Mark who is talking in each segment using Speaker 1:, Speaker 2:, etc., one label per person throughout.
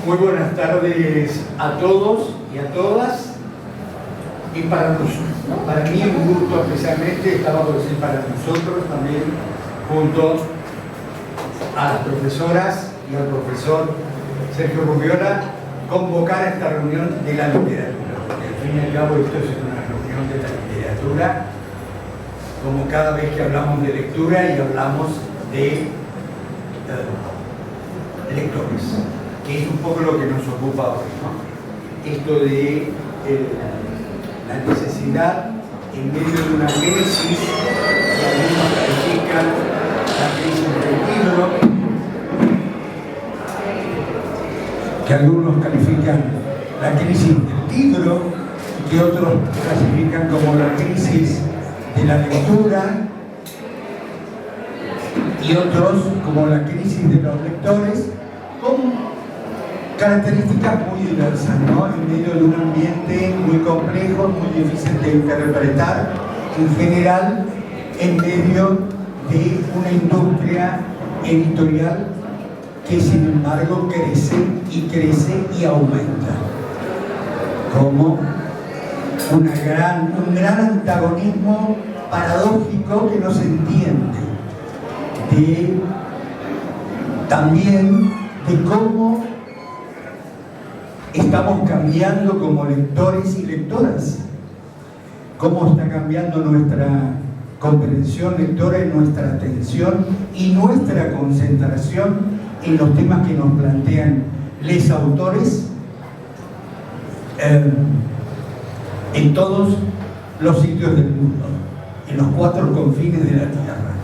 Speaker 1: Muy buenas tardes a todos y a todas. Y para mí es un gusto especialmente, estaba por decir para nosotros también, junto a las profesoras y al profesor Sergio Rubiola, convocar a esta reunión de la literatura. Porque al fin y al cabo esto es una reunión de la literatura, como cada vez que hablamos de lectura y hablamos de lectores, que es un poco lo que nos ocupa hoy, ¿no? Esto de la necesidad en medio de una crisis que algunos califican la crisis del libro, que algunos califican la crisis del libro y que otros clasifican como la crisis de la lectura y otros como la crisis de los lectores, con características muy diversas, ¿no? En medio de un ambiente muy complejo, muy difícil de interpretar, en general, en medio de una industria editorial que sin embargo crece y aumenta, como un gran antagonismo paradójico que no se entiende, también de cómo estamos cambiando como lectores y lectoras, cómo está cambiando nuestra comprensión lectora y nuestra atención y nuestra concentración en los temas que nos plantean los autores en todos los sitios del mundo, en los 4 confines de la Tierra.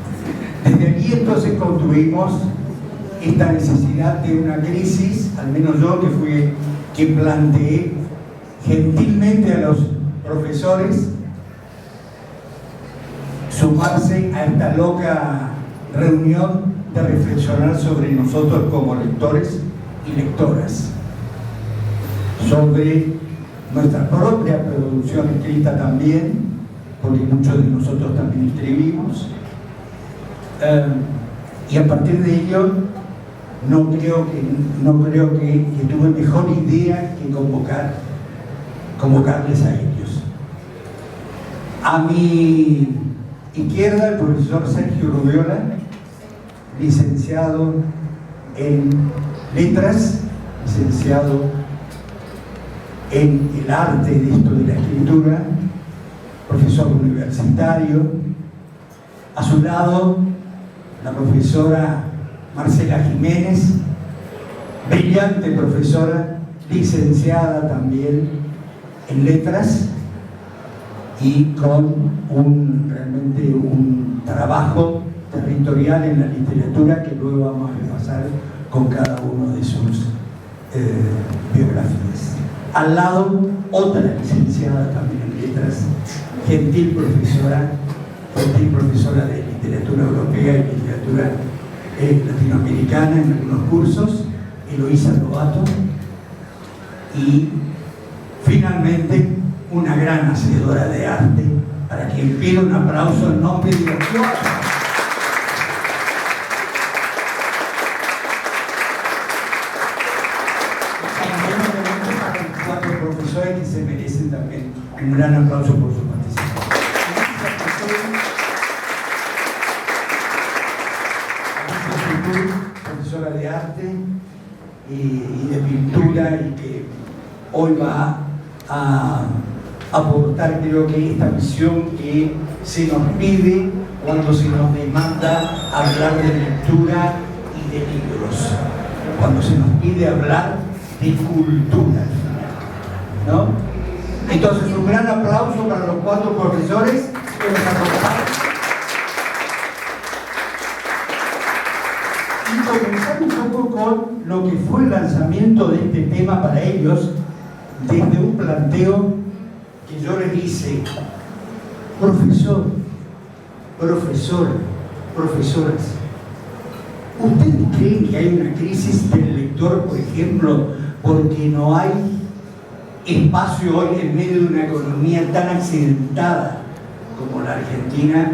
Speaker 1: Desde allí entonces construimos esta necesidad de una crisis, al menos yo que planteé gentilmente a los profesores sumarse a esta loca reunión de reflexionar sobre nosotros como lectores y lectoras, sobre nuestra propia producción escrita también, porque muchos de nosotros también escribimos, y a partir de ello no creo que tuve mejor idea que convocarles a ellos. A mi izquierda, el profesor Sergio Rubiola, licenciado en letras, licenciado en el arte de esto de la escritura, profesor universitario. A su lado, la profesora Marcela Jiménez, brillante profesora, licenciada también en letras y con realmente un trabajo territorial en la literatura que luego vamos a repasar con cada uno de sus biografías. Al lado, otra licenciada también en letras, gentil profesora de literatura europea y literatura latinoamericana en algunos cursos, Eloísa Lobato, y finalmente una gran hacedora de arte, para quien pido un aplauso en nombre de los cuatro profesores que se merecen también un gran aplauso por su participación. Profesora de arte y de pintura, y que hoy va a aportar, creo que, esta visión que se nos pide cuando se nos demanda hablar de lectura y de libros, cuando se nos pide hablar de cultura, ¿no? Entonces, un gran aplauso para los 4 profesores que nos acompañan. Y comenzar un poco con lo que fue el lanzamiento de este tema para ellos, desde un planteo que yo les hice: profesor, profesora, profesoras, ¿ustedes creen que hay una crisis del lector, por ejemplo, porque no hay espacio hoy en medio de una economía tan accidentada como la Argentina,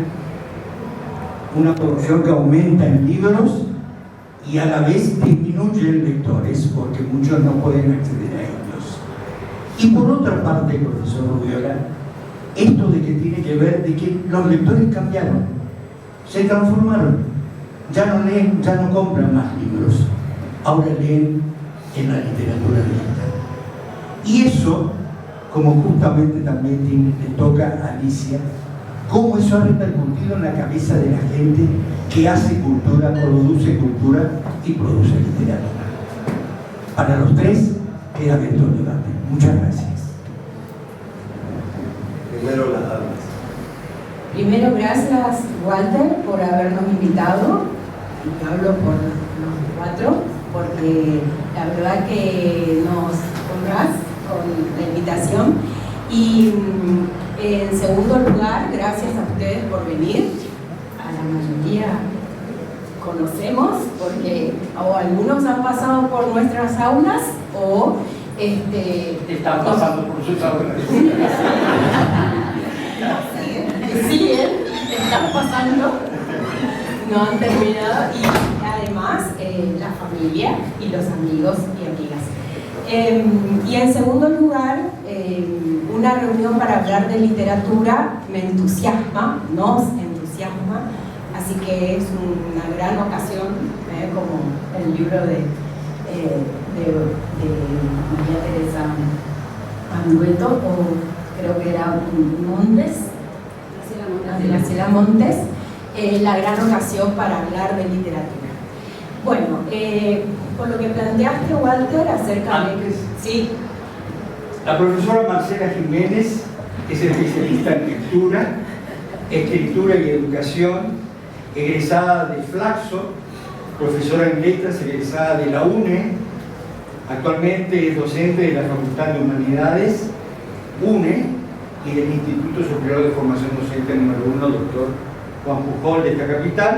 Speaker 1: una producción que aumenta en libros y a la vez disminuye en lectores, porque muchos muchos no pueden acceder a ellos. Y por otra parte, profesor Rubiola, esto de que tiene que ver de que los lectores cambiaron, se transformaron, ya no leen, ya no compran más libros, ahora leen en la literatura digital. Y eso, como justamente también le toca a Alicia, cómo eso ha repercutido en la cabeza de la gente que hace cultura, produce cultura y produce literatura. Para los tres queda abierto el debate. Muchas gracias.
Speaker 2: Primero las damas.
Speaker 3: Primero, gracias Walter por habernos invitado, y hablo por los cuatro, porque la verdad que nos honras con la invitación. Y en segundo lugar, gracias a ustedes por venir. A la mayoría conocemos, porque o algunos han pasado por nuestras aulas o
Speaker 4: están pasando por sus aulas.
Speaker 3: Siguen, están pasando, no han terminado, y además la familia y los amigos y amigas. Y en segundo lugar, una reunión para hablar de literatura me entusiasma, nos entusiasma, así que es una gran ocasión, como el libro de María Teresa Andueto, o creo que era Montes, de Graciela Montes, la gran ocasión para hablar de literatura. Bueno, por lo que planteaste, Walter, acerca de... Sí.
Speaker 4: La profesora Marcela Jiménez es especialista en lectura, escritura y educación, egresada de Flaxo, profesora en letras, egresada de la UNE, actualmente es docente de la Facultad de Humanidades, UNE, y del Instituto Superior de Formación Docente número 1, doctor Juan Pujol, de esta capital,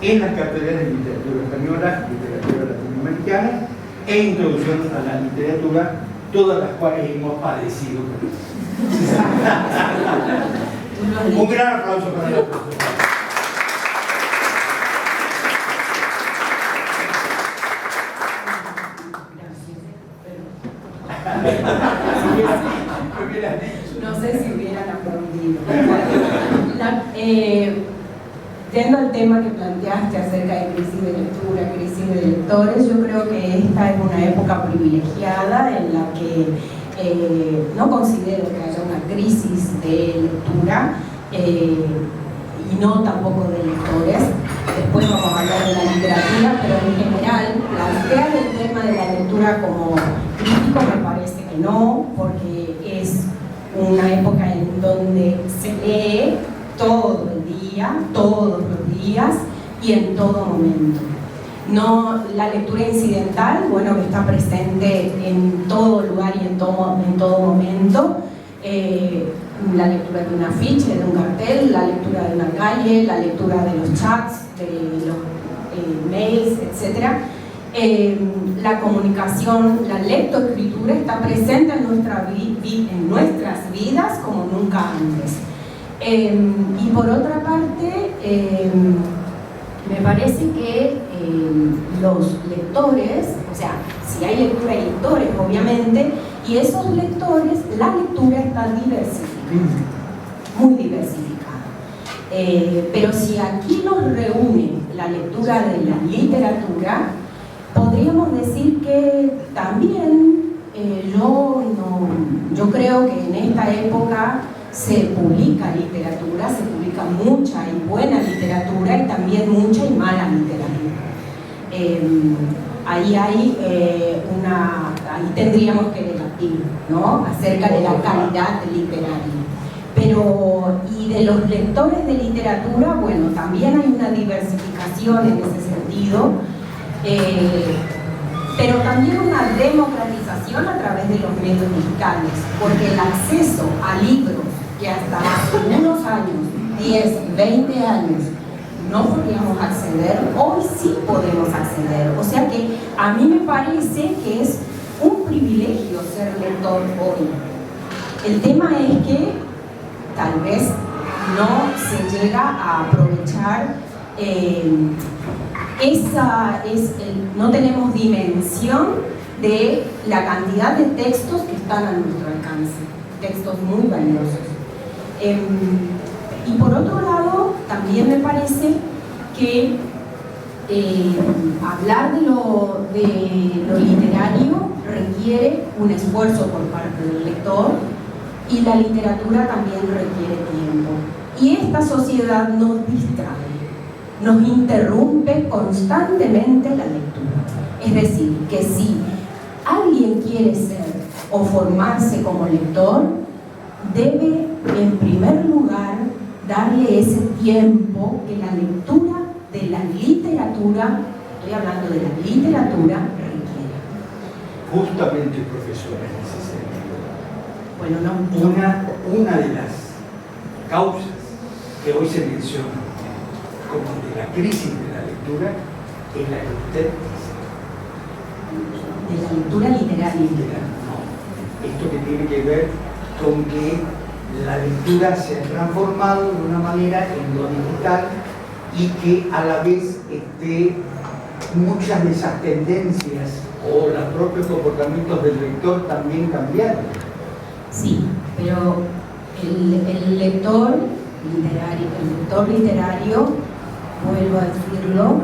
Speaker 4: en las cátedras de literatura española, literatura latinoamericana e introducción a la literatura, todas las cuales hemos padecido. Un gran aplauso para la profesora.
Speaker 3: No sé si hubieran aplaudido. Yendo al tema que planteaste acerca de crisis de lectura, crisis de lectores, yo creo que esta es una época privilegiada en la que no considero que haya una crisis de lectura y no tampoco de lectores. Después vamos a hablar de la literatura, pero en general plantear el tema de la lectura como crítico me parece que no, porque es una época en donde se lee todo el día, todos los días y en todo momento. No, la lectura incidental, bueno, que está presente en todo lugar y en todo momento. La lectura de un afiche, de un cartel, la lectura de una calle, la lectura de los chats, de los mails, etc. La comunicación, la lectoescritura está presente en nuestras vidas como nunca antes. Y por otra parte, me parece que los lectores, o sea, si hay lectura hay lectores, obviamente, y esos lectores, la lectura está diversificada, muy diversificada. Pero si aquí nos reúne la lectura de la literatura, podríamos decir que también yo creo que en esta época se publica literatura, se publica mucha y buena literatura y también mucha y mala literatura. Ahí tendríamos que debatir, ¿no?, acerca de la calidad literaria. Pero, y de los lectores de literatura, bueno, también hay una diversificación en ese sentido, pero también una democratización a través de los medios digitales, porque el acceso a libros que hasta hace unos años, 10, 20 años, no podíamos acceder, hoy sí podemos acceder. O sea que a mí me parece que es un privilegio ser lector hoy. El tema es que tal vez no se llega a aprovechar no tenemos dimensión de la cantidad de textos que están a nuestro alcance, textos muy valiosos. Y por otro lado, también me parece que hablar de lo literario requiere un esfuerzo por parte del lector, y la literatura también requiere tiempo. Y esta sociedad nos distrae, nos interrumpe constantemente la lectura. Es decir, que si alguien quiere ser o formarse como lector, debe en primer lugar darle ese tiempo que la lectura de la literatura, estoy hablando de la literatura, requiere.
Speaker 4: Justamente, profesora, en ese sentido,
Speaker 3: Bueno, no.
Speaker 4: una de las causas que hoy se menciona como de la crisis de la lectura es la que usted dice.
Speaker 3: De la lectura literaria.
Speaker 4: No, esto que tiene que ver con que la lectura se ha transformado de una manera en lo digital y que a la vez muchas de esas tendencias o los propios comportamientos del lector también cambiaron.
Speaker 3: Sí, pero el lector literario, vuelvo a decirlo,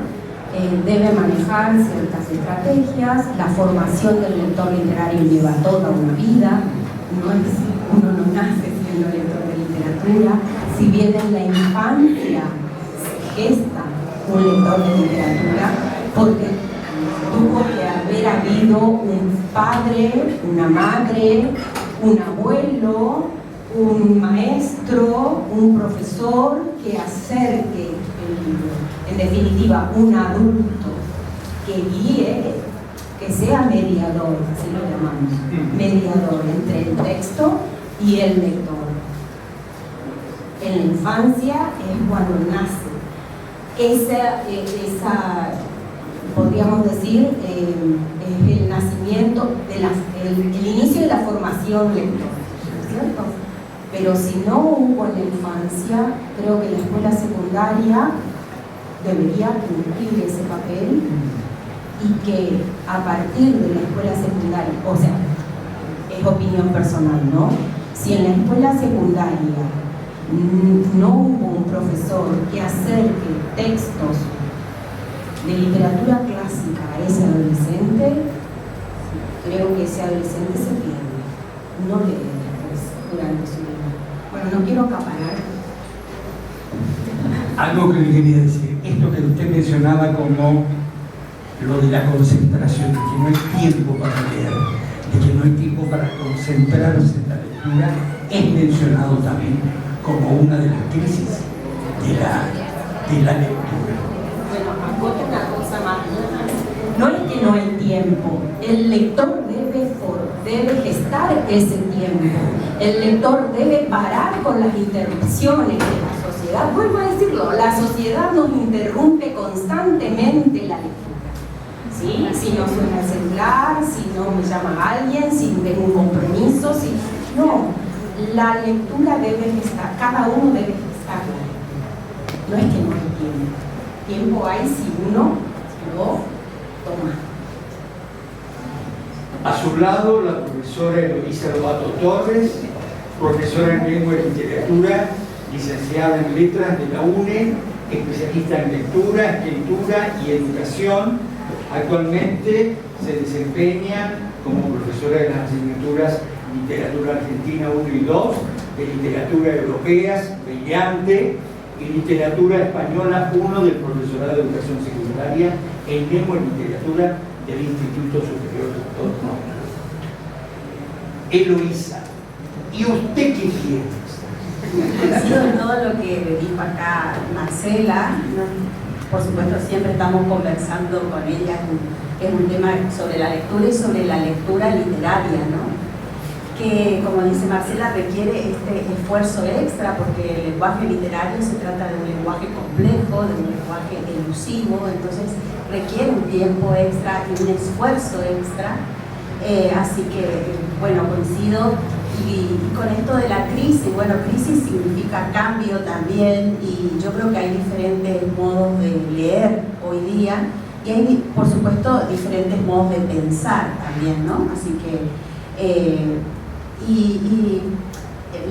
Speaker 3: debe manejar ciertas estrategias. La formación del lector literario lleva toda una vida. Uno no nace siendo lector de literatura. Si bien en la infancia se gesta un lector de literatura, porque tuvo que haber habido un padre, una madre, un abuelo, un maestro, un profesor que acerque el libro. En definitiva, un adulto que guíe, que sea mediador, así lo llamamos, mediador entre el texto y el lector. En la infancia es cuando nace esa podríamos decir, es el nacimiento, el inicio de la formación lectora, ¿cierto? Pero si no hubo en la infancia, creo que la escuela secundaria debería cumplir ese papel, y que a partir de la escuela secundaria, o sea, es opinión personal, ¿no? Si en la escuela secundaria no hubo un profesor que acerque textos de literatura clásica a ese adolescente, creo que ese adolescente se pierde, no lee después durante su vida. Bueno, no quiero acaparar.
Speaker 1: Algo que le quería decir, esto que usted mencionaba como lo de la concentración, de que no hay tiempo para leer, de que no hay tiempo para concentrarse en la lectura, es mencionado también como una de las crisis de la lectura.
Speaker 3: Bueno, acoto una cosa más. No es que no hay tiempo, el lector debe gestar ese tiempo. El lector debe parar con las interrupciones de la sociedad. Vuelvo a decirlo, la sociedad nos interrumpe constantemente la lectura. ¿Sí? Si no suena el celular, si no me llama alguien, si tengo un compromiso, si no. La lectura debe gestar, cada uno debe gestar la lectura. No es que no hay tiempo. Tiempo hay si uno lo toma.
Speaker 4: A su lado, la profesora Eloísa Lobato Torres, profesora en Lengua y Literatura, licenciada en Letras de la UNE, especialista en lectura, escritura y educación. Actualmente se desempeña como profesora de las asignaturas Literatura Argentina 1 y 2, de Literatura Europeas, brillante, y Literatura Española 1 del Profesorado de Educación Secundaria en Lengua y Literatura del Instituto Superior Doctor Norman. Eloísa, ¿y usted qué piensa?
Speaker 2: Haciendo todo lo que dijo acá Marcela, por supuesto siempre estamos conversando con ella, es un tema sobre la lectura y sobre la lectura literaria, ¿no? Que, como dice Marcela, requiere este esfuerzo extra, porque el lenguaje literario se trata de un lenguaje complejo, de un lenguaje elusivo, entonces requiere un tiempo extra y un esfuerzo extra. Así que, bueno, coincido. Y con esto de la crisis, bueno, crisis significa cambio también, y yo creo que hay diferentes modos de leer hoy día, Y hay, por supuesto, diferentes modos de pensar también, ¿no? Así que,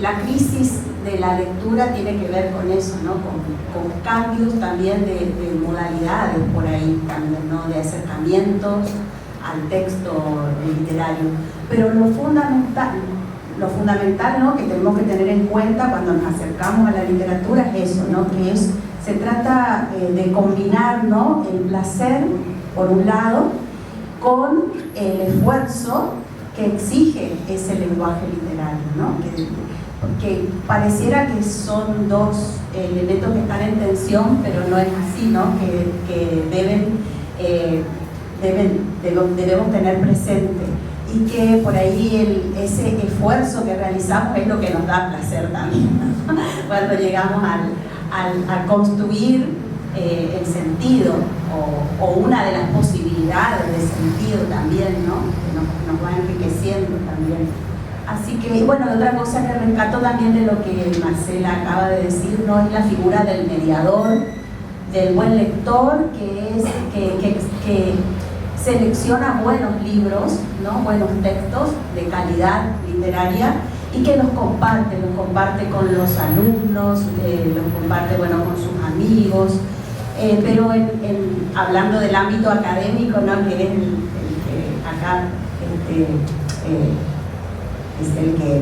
Speaker 2: la crisis de la lectura tiene que ver con eso, ¿no? Con cambios también de modalidades por ahí también, ¿no? De acercamientos al texto literario. Pero lo fundamental, ¿no? Que tenemos que tener en cuenta cuando nos acercamos a la literatura es eso, ¿no? Que se trata de combinar, ¿no? El placer, por un lado, con el esfuerzo que exige ese lenguaje literario, ¿no? Porque pareciera que son dos elementos que están en tensión, pero no es así, ¿no? Que debemos tener presente, y que por ahí ese esfuerzo que realizamos es lo que nos da placer también, ¿no? Cuando llegamos a construir el sentido o una de las posibilidades de sentido también, ¿no? Que nos va enriqueciendo también. Así que, bueno, otra cosa que rescato también de lo que Marcela acaba de decir, ¿no? Es la figura del mediador, del buen lector, que selecciona buenos libros, ¿no? Buenos textos de calidad literaria, y que los comparte con los alumnos, los comparte, bueno, con sus amigos, pero hablando del ámbito académico, ¿no? Que es el que acá es el que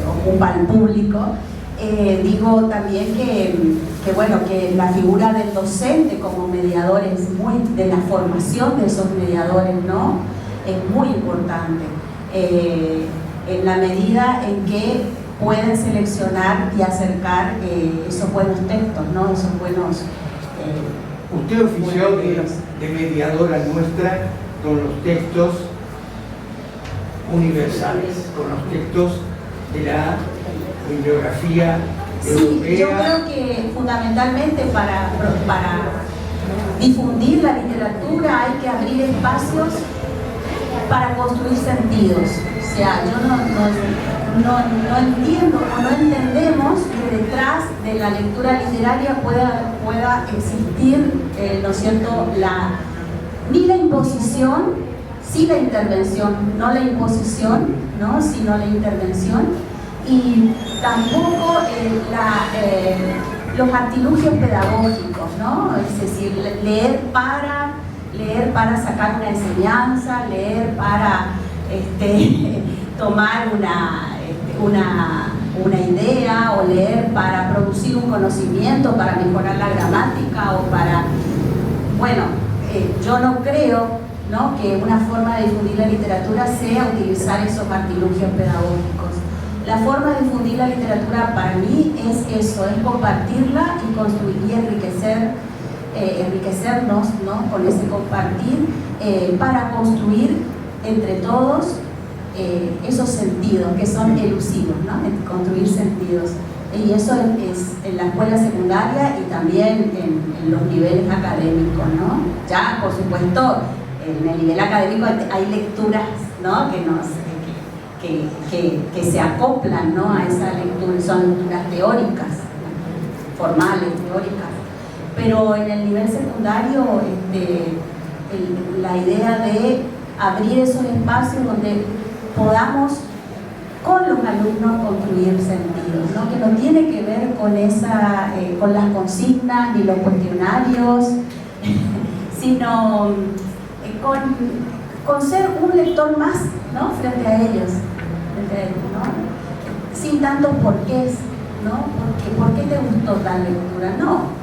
Speaker 2: ocupa el público. Digo también que la figura del docente como mediador de la formación de esos mediadores, ¿no? Es muy importante, en la medida en que pueden seleccionar y acercar esos buenos textos, ¿no? Esos buenos...
Speaker 4: Usted ofició de mediadora nuestra con los textos universales, con los textos de la bibliografía europea.
Speaker 2: Sí, yo creo que fundamentalmente para difundir la literatura hay que abrir espacios para construir sentidos. O sea, yo no entiendo o no entendemos que detrás de la lectura literaria pueda existir, ¿no es cierto?, ni la imposición, sí la intervención, no la imposición, ¿no?, sino la intervención, y tampoco los artilugios pedagógicos, ¿no? Es decir, leer para sacar una enseñanza, leer para tomar una idea, o leer para producir un conocimiento, para mejorar la gramática, o para... Bueno, yo no creo, ¿no?, que una forma de difundir la literatura sea utilizar esos artilugios pedagógicos. La forma de difundir la literatura para mí es eso, es compartirla y construir y enriquecernos, ¿no?, con ese compartir, para construir entre todos esos sentidos que son elusivos, ¿no?, construir sentidos. Y eso es en la escuela secundaria y también en los niveles académicos, ¿no? Ya, por supuesto, en el nivel académico hay lecturas, ¿no?, que se acoplan, ¿no?, a esa lectura, son lecturas teóricas, formales, teóricas. Pero en el nivel secundario, la idea de abrir esos espacios donde podamos con los alumnos construir sentidos, ¿no?, que no tiene que ver con las consignas ni los cuestionarios, sino con ser un lector más, ¿no?, frente a ellos, ¿no?, sin tantos porqués, ¿no?, ¿por qué te gustó tal lectura? No,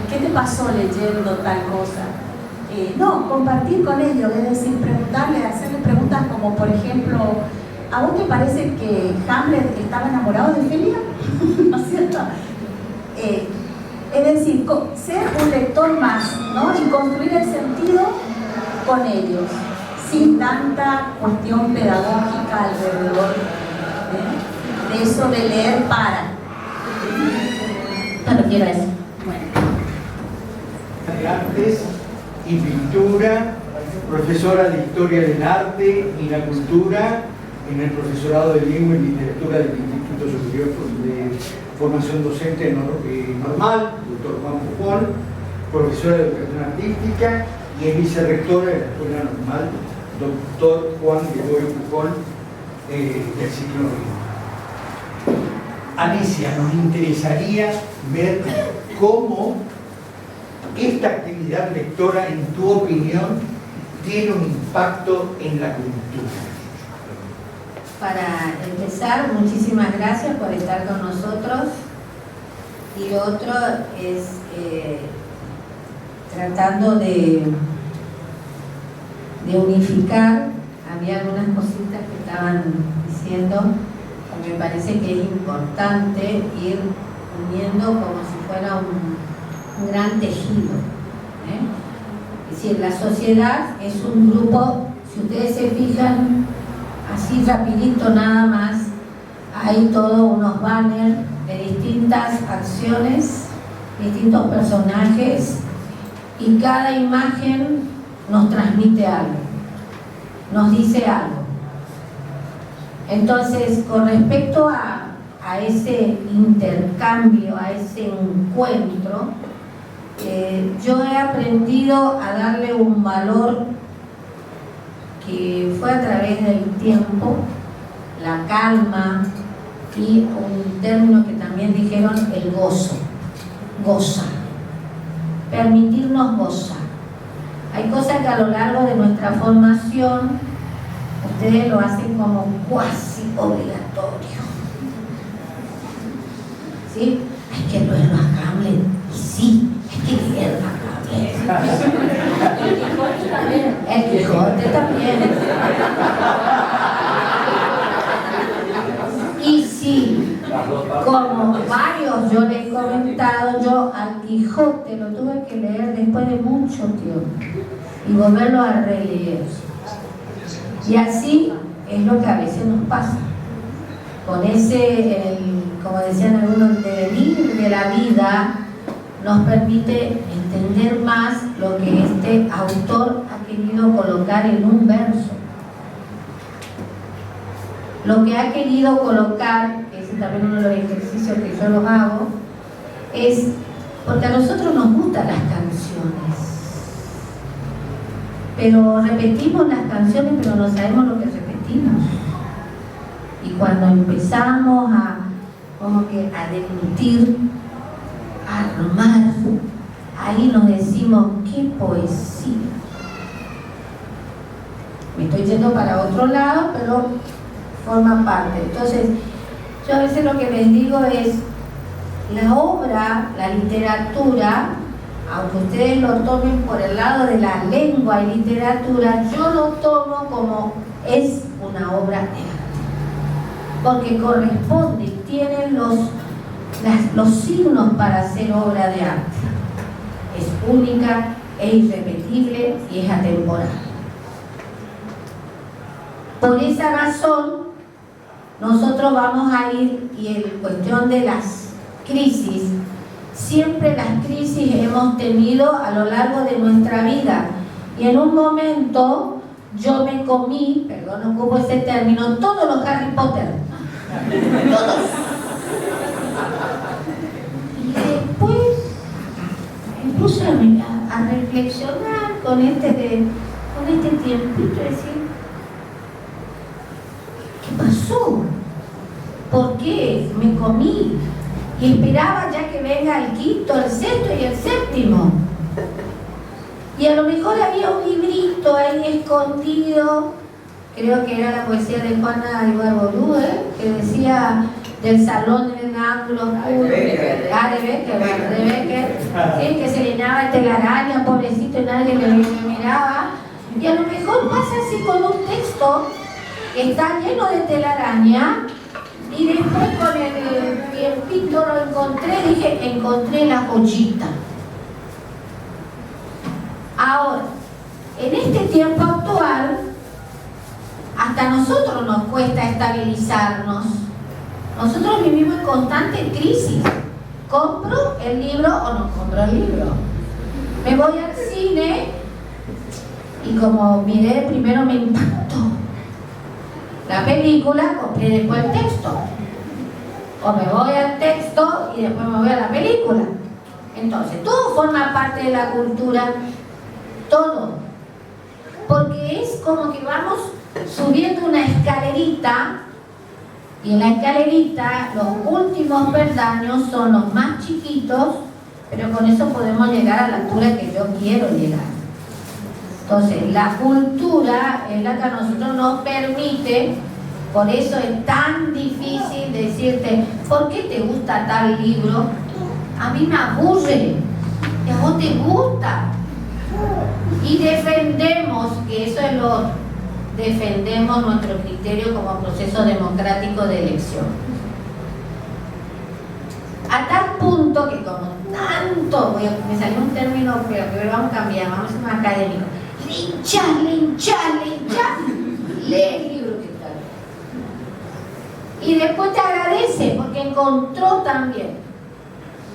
Speaker 2: ¿qué te pasó leyendo tal cosa? No, compartir con ellos, es decir, preguntarle, hacerle preguntas como, por ejemplo, ¿a vos te parece que Hamlet estaba enamorado de Ofelia? ¿No es cierto? Es decir, ser un lector más, ¿no?, y construir el sentido con ellos, sin tanta cuestión pedagógica alrededor de eso de leer para. Me refiero a eso. Bueno.
Speaker 4: De artes y pintura, profesora de historia del arte y la cultura en el profesorado de Lengua y Literatura del Instituto Superior de Formación Docente Normal, doctor Juan Pujol, profesora de Educación Artística, y es vicerrectora de la Escuela Normal, doctor Juan Gregorio Pujol, del ciclo I. Alicia, nos interesaría ver cómo esta actividad lectora, en tu opinión, tiene un impacto en la cultura.
Speaker 5: Para empezar, muchísimas gracias por estar con nosotros. Y lo otro es tratando de unificar. Había algunas cositas que estaban diciendo que me parece que es importante ir uniendo como si fuera un gran tejido. Es decir, la sociedad es un grupo, si ustedes se fijan, así rapidito nada más, hay todos unos banners de distintas acciones, distintos personajes, y cada imagen nos transmite algo, nos dice algo. Entonces, con respecto a ese intercambio, a ese encuentro, yo he aprendido a darle un valor que fue a través del tiempo, la calma y un término que también dijeron, el gozo, gozar, permitirnos gozar. Hay cosas que a lo largo de nuestra formación ustedes lo hacen como cuasi obligatorio, ¿sí? Hay que leerlo a Hamlet, y sí, hay que leerlo a Hamlet. El Quijote también. Y sí, como varios yo les he comentado, yo al Quijote lo tuve que leer después de mucho tiempo y volverlo a releer. Y así es lo que a veces nos pasa. Con ese, como decían algunos, devenir de la vida, nos permite entender más lo que este autor ha querido colocar en un verso. Lo que ha querido colocar, que es también uno de los ejercicios que yo los hago, es porque a nosotros nos gustan las canciones, pero repetimos las canciones, pero no sabemos lo que repetimos. Y cuando empezamos a deglutir, a armar, ahí nos decimos, ¡qué poesía! Me estoy yendo para otro lado, pero forma parte. Entonces, yo a veces lo que les digo es, la obra, la literatura, aunque ustedes lo tomen por el lado de la lengua y literatura, yo lo tomo como es una obra de arte, porque corresponde y tiene los signos para ser obra de arte. Es única, es irrepetible y es atemporal. Por esa razón, nosotros vamos a ir, y en cuestión de las crisis, siempre las crisis hemos tenido a lo largo de nuestra vida. Y en un momento yo me comí, perdón, ocupo ese término, todos los Harry Potter. Todos. Y después me puse a reflexionar con este tiempito, decir, ¿qué pasó? ¿Por qué me comí? Y esperaba ya que venga el quinto, el sexto y el séptimo. Y a lo mejor había un librito ahí escondido, creo que era la poesía de Juana Ibarbolú, que decía del salón en el ángulo oscuro, de Becker, ¿sí? Que se llenaba de telaraña, pobrecito, y nadie le miraba. Y a lo mejor pasa así con un texto que está lleno de telaraña, y después con el tiempito lo encontré, encontré la joyita. Ahora, en este tiempo actual, hasta a nosotros nos cuesta estabilizarnos. Nosotros vivimos en constante crisis. ¿Compro el libro o no compro el libro? Me voy al cine y como miré, primero me impactó. la película, compré después el texto. O me voy al texto y después me voy a la película. Entonces, todo forma parte de la cultura, todo. Porque es como que vamos subiendo una escalerita, y en la escalerita los últimos peldaños son los más chiquitos, pero con eso podemos llegar a la altura que yo quiero llegar. Entonces, la cultura es la que a nosotros nos permite, por eso es tan difícil decirte, ¿por qué te gusta tal libro? A mí me aburre, y a vos te gusta. Y defendemos, que eso es defendemos nuestro criterio como proceso democrático de elección. A tal punto que como tanto, me salió un término, pero que vamos a cambiar, vamos a ser más académicos. Linchar, lee el libro que está. Y después te agradece porque encontró también.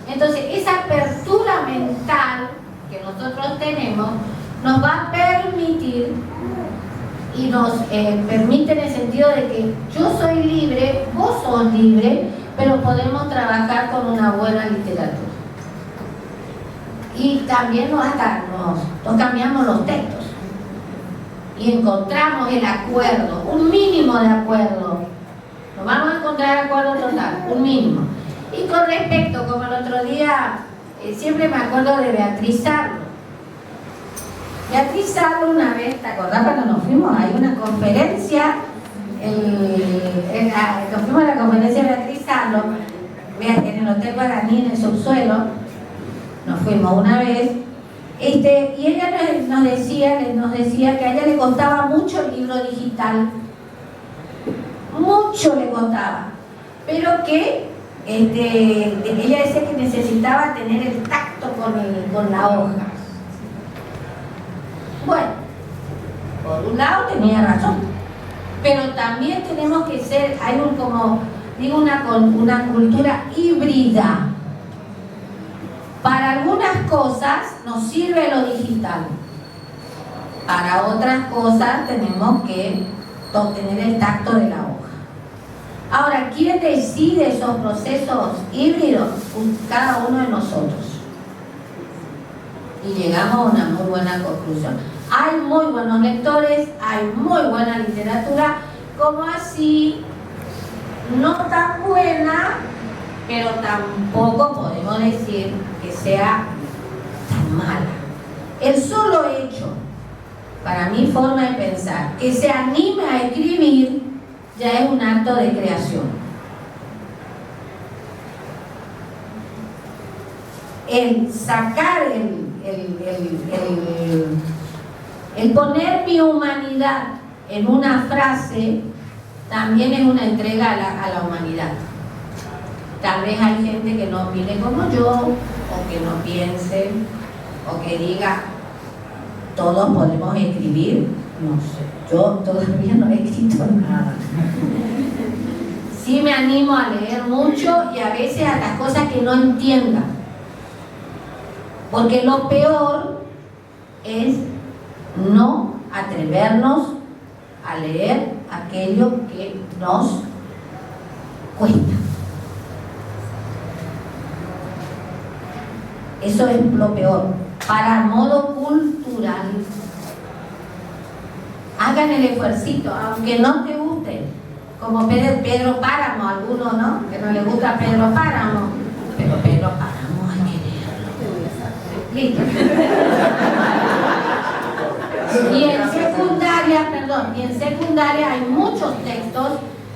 Speaker 5: Entonces, esa apertura mental que nosotros tenemos nos va a permitir y nos permite en el sentido de que yo soy libre, vos sos libre, pero podemos trabajar con una buena literatura. Y también nos cambiamos los textos y encontramos el acuerdo, un mínimo de acuerdo. Nos vamos a encontrar acuerdo total, un mínimo. Y con respecto, como el otro día, siempre me acuerdo de Beatriz Sarlo. Beatriz Sarlo una vez, ¿te acordás cuando nos fuimos? Hay una conferencia, nos fuimos a la conferencia de Beatriz Sarlo, en el Hotel Guaraní, en el subsuelo, nos fuimos una vez, y ella nos decía que a ella le costaba mucho el libro digital, mucho le costaba, pero que ella decía que necesitaba tener el tacto con la hoja. Bueno, por un lado tenía razón, pero también tenemos que ser, hay una cultura híbrida. Para algunas cosas nos sirve lo digital, para otras cosas tenemos que obtener el tacto de la hoja. Ahora, ¿quién decide esos procesos híbridos? Cada uno de nosotros. Y llegamos a una muy buena conclusión. Hay muy buenos lectores, hay muy buena literatura, como así, no tan buena, pero tampoco podemos decir que sea tan mala. El solo hecho, para mi forma de pensar, que se anime a escribir, ya es un acto de creación. El sacar, el poner mi humanidad en una frase también es una entrega a la humanidad. Tal vez hay gente que no opine como yo, o que no piense, o que diga, todos podemos escribir. No sé, yo todavía no he escrito nada. Sí me animo a leer mucho y a veces a las cosas que no entienda. Porque lo peor es no atrevernos a leer aquello que nos cuesta. Eso es lo peor. Para modo cultural, hagan el esfuercito, aunque no te guste, como Pedro Páramo, algunos, ¿no? Que no le gusta Pedro Páramo, pero Pedro Páramo hay que leerlo. Listo. Y en secundaria hay muchos textos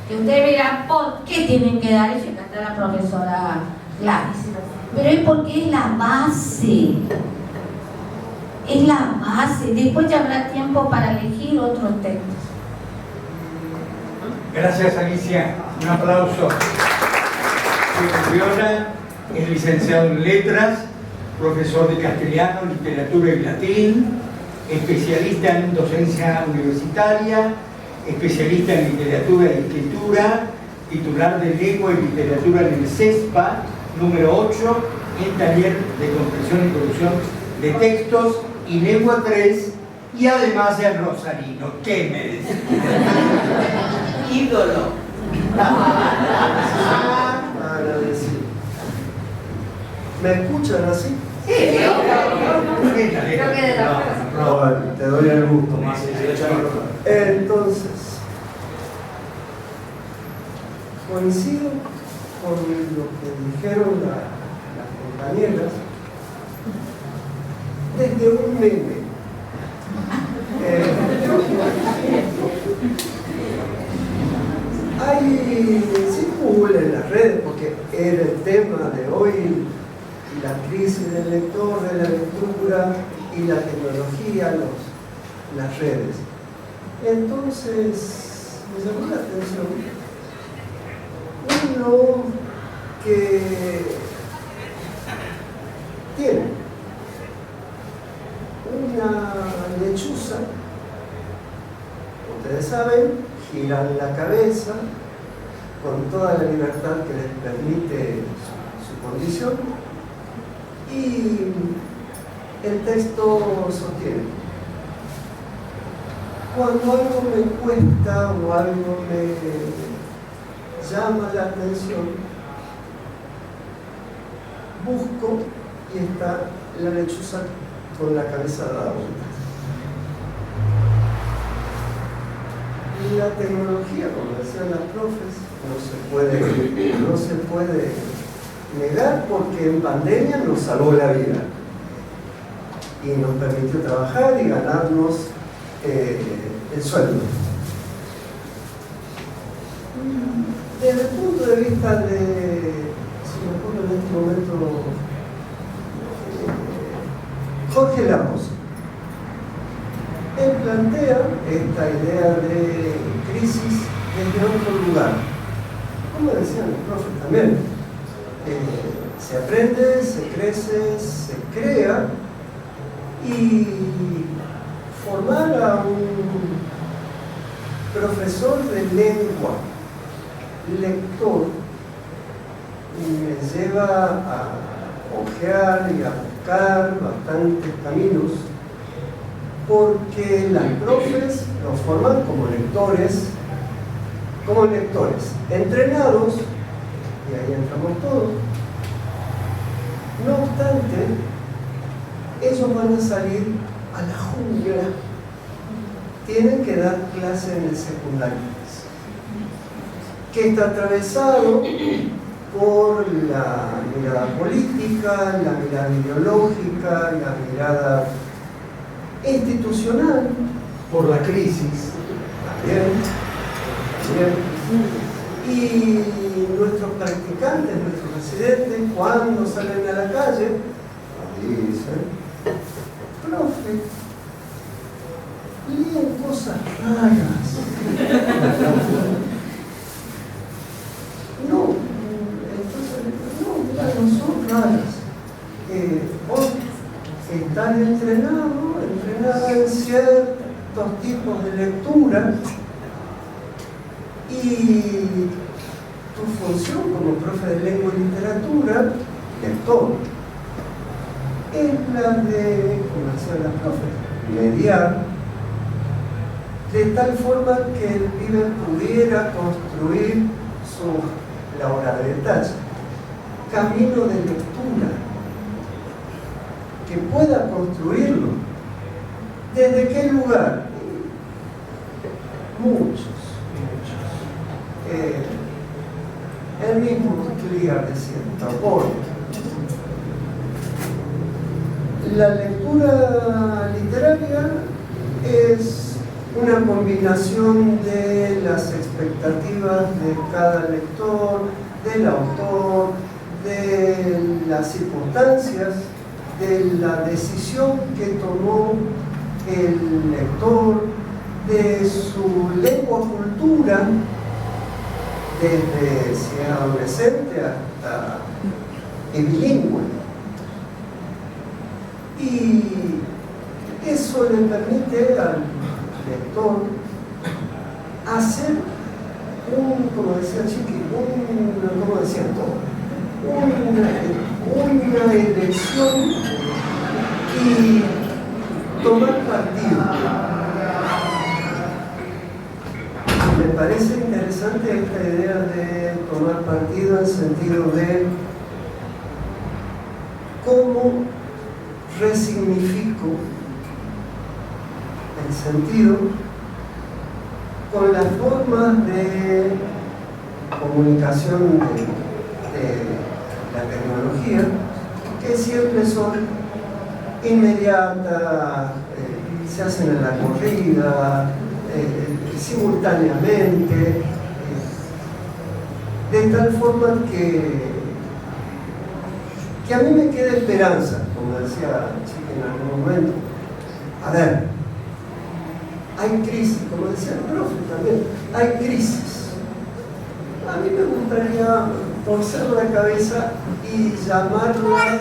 Speaker 5: que ustedes dirán, ¿por qué tienen que dar? Y acá está la profesora Gladys. Pero es porque es la base. Es la base. Después ya habrá tiempo para elegir otros textos.
Speaker 4: Gracias, Alicia. Un aplauso. Fiona es licenciado en Letras, profesor de castellano, literatura y latín, especialista en docencia universitaria, especialista en literatura y escritura, titular de lengua y literatura en el CESPA, número 8, en taller de comprensión y producción de textos y lengua 3, y además el rosarino. ¿Qué me decís?
Speaker 2: ídolo.
Speaker 6: Agradecido. ¿Me escuchan así?
Speaker 5: Creo que de la
Speaker 6: Bueno, te doy el gusto. Entonces, coincido con lo que dijeron las compañeras desde un meme. Circula en las redes, porque era el tema de hoy, la crisis del lector, de la lectura y la tecnología, las redes. Entonces, me llamó la atención uno que tiene una lechuza, ustedes saben, giran la cabeza con toda la libertad que les permite su condición, y el texto sostiene: cuando algo me cuesta o algo me llama la atención, busco y está la lechuza con la cabeza dada vuelta. La tecnología, como decían las profes, no se puede negar, porque en pandemia nos salvó la vida y nos permitió trabajar y ganarnos el sueldo. Desde el punto de vista de, si me acuerdo en este momento, Jorge Lamos, él plantea esta idea de crisis desde otro lugar. Como decían los profes también, se aprende, se crece, se crea, y formar a un profesor de lengua, lector, me lleva a ojear y a buscar bastantes caminos, porque las profes nos forman como lectores, entrenados, y ahí entramos todos. No obstante, ellos van a salir a la jungla, tienen que dar clase en el secundario, que está atravesado por la mirada política, la mirada ideológica, la mirada institucional, por la crisis también. Y nuestros practicantes, nuestros residentes, cuando salen a la calle, dicen: profe, leen cosas raras. No, entonces, no, mira, no son raras. Vos estás entrenado en ciertos tipos de lectura, y tu función como profe de lengua y literatura, lector, es la de, como decían las profes, mediar, de tal forma que el pibe pudiera construir la hora de detalle, camino de lectura, que pueda construirlo. ¿Desde qué lugar? Muchos. El mismo Clear decía: por la lectura literaria es una combinación de las expectativas de cada lector, del autor, de las circunstancias, de la decisión que tomó el lector, de su lengua cultura, desde si es adolescente hasta bilingüe. Y eso le permite al lector hacer como decía Chiqui, como decían todos, una elección y tomar partido. Me parece interesante en el sentido de cómo resignifico el sentido con las formas de comunicación de la tecnología, que siempre son inmediatas, se hacen en la corrida, simultáneamente, de tal forma que a mí me queda esperanza, como decía Chiqui en algún momento. A ver, hay crisis, como decía el profe también, hay crisis. A mí me gustaría torcer la cabeza y llamarla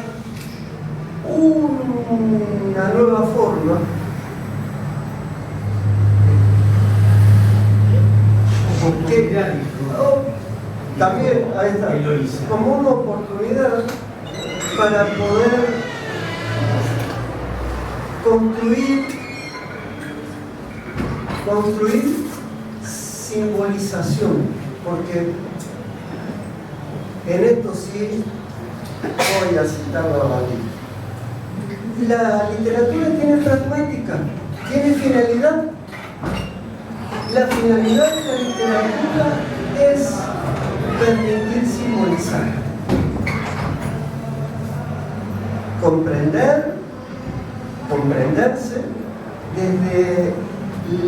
Speaker 6: una nueva forma también, ahí está, como una oportunidad para poder construir simbolización, porque en esto sí voy a citar a Badí. La literatura tiene pragmática, tiene finalidad. La finalidad de la literatura es permitir simbolizar, comprenderse desde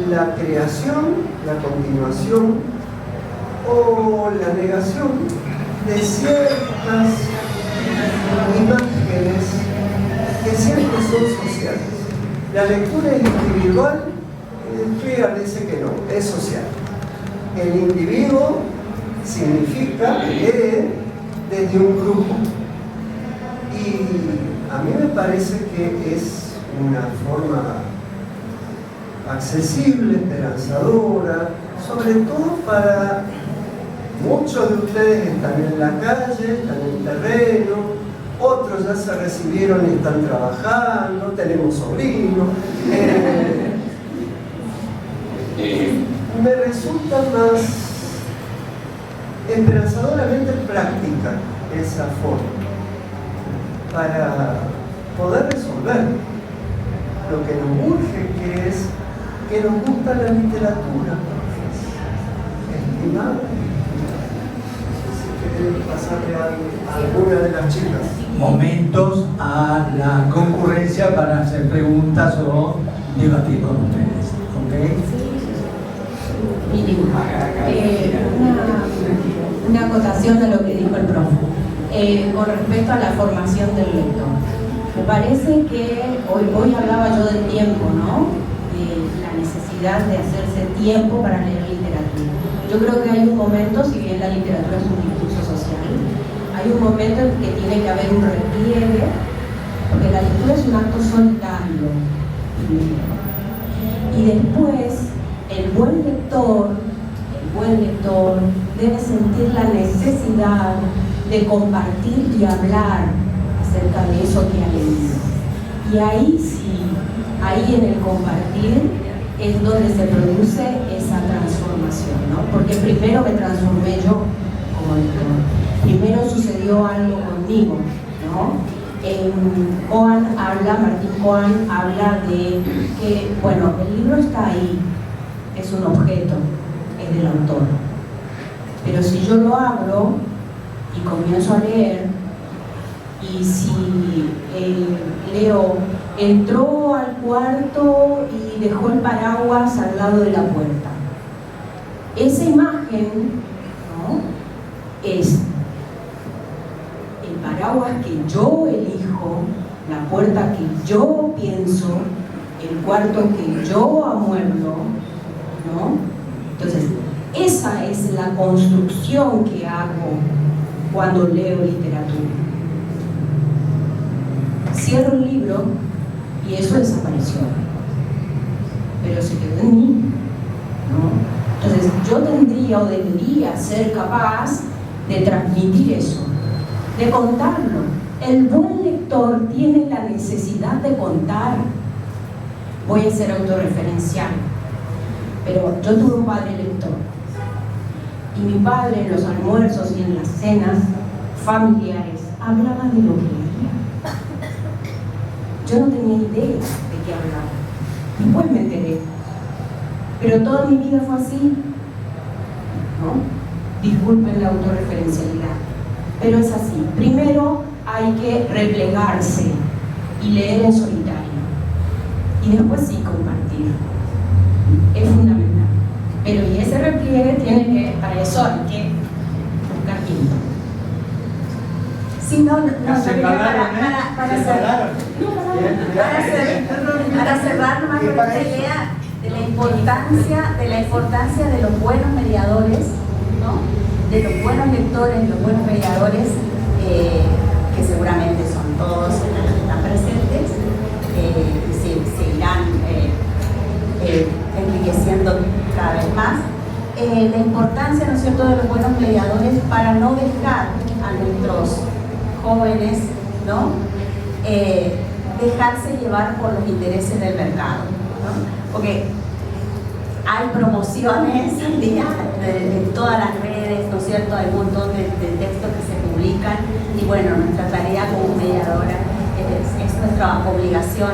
Speaker 6: la creación, la continuación o la negación de ciertas imágenes que siempre son sociales. La lectura es individual, Trier dice que no, es social. El individuo significa leer desde un grupo. Y a mí me parece que es una forma accesible, esperanzadora, sobre todo para muchos de ustedes están en la calle, están en el terreno, otros ya se recibieron y están trabajando, tenemos sobrinos. Me resulta más esperanzadoramente práctica esa forma para poder resolver lo que nos urge, que es que nos gusta la literatura. Estimada, no sé si querés pasarle a alguna de las chicas.
Speaker 1: Momentos a la concurrencia para hacer preguntas o debatir con ustedes. ¿Ok?
Speaker 3: Una acotación de lo que dijo el profe con respecto a la formación del lector. Me parece que hoy hablaba yo del tiempo, ¿no? De la necesidad de hacerse tiempo para leer literatura. Yo creo que hay un momento, si bien la literatura es un discurso social, hay un momento en que tiene que haber un repliegue, porque la lectura es un acto solitario. Y después, el buen lector debe sentir la necesidad de compartir y hablar acerca de eso que ha leído. Y ahí sí, ahí en el compartir es donde se produce esa transformación, ¿no? Porque primero me transformé yo como lector, primero sucedió algo conmigo, ¿no? Martín Cohen habla de que, bueno, el libro está ahí, es un objeto, es del autor. Pero si yo lo abro y comienzo a leer, y si Leo entró al cuarto y dejó el paraguas al lado de la puerta, esa imagen, ¿no?, es el paraguas que yo elijo, la puerta que yo pienso, el cuarto que yo amueblo, ¿no? Entonces, esa es la construcción que hago cuando leo literatura. Cierro un libro y eso desapareció, pero se quedó en mí, ¿no? Entonces, yo tendría o debería ser capaz de transmitir eso, de contarlo. El buen lector tiene la necesidad de contar. Voy a ser autorreferencial, pero yo tuve un padre lector Y mi padre en los almuerzos y en las cenas familiares hablaba de lo que leía. Yo no tenía idea de qué hablaba. Después me enteré. Pero toda mi vida fue así, ¿no? Disculpen la autorreferencialidad, pero es así. Primero hay que replegarse y leer en solitario, y después sí compartir. Es fundamental. Pero y ese repliegue tiene que, para eso hay que buscar tiempo.
Speaker 2: Sí, no,
Speaker 4: Para
Speaker 2: cerrar, nomás con esta idea de la importancia de los buenos mediadores, ¿no? De los buenos lectores, los buenos mediadores, que seguramente son todos los que están presentes, se irán enriqueciendo cada vez más. La importancia, ¿no es cierto?, de los buenos mediadores para no dejar a nuestros jóvenes, ¿no?, dejarse llevar por los intereses del mercado, ¿no? Porque hay promociones al día en todas las redes, ¿no es cierto?, hay un montón de textos que se publican, y bueno, nuestra tarea como mediadora es nuestra obligación,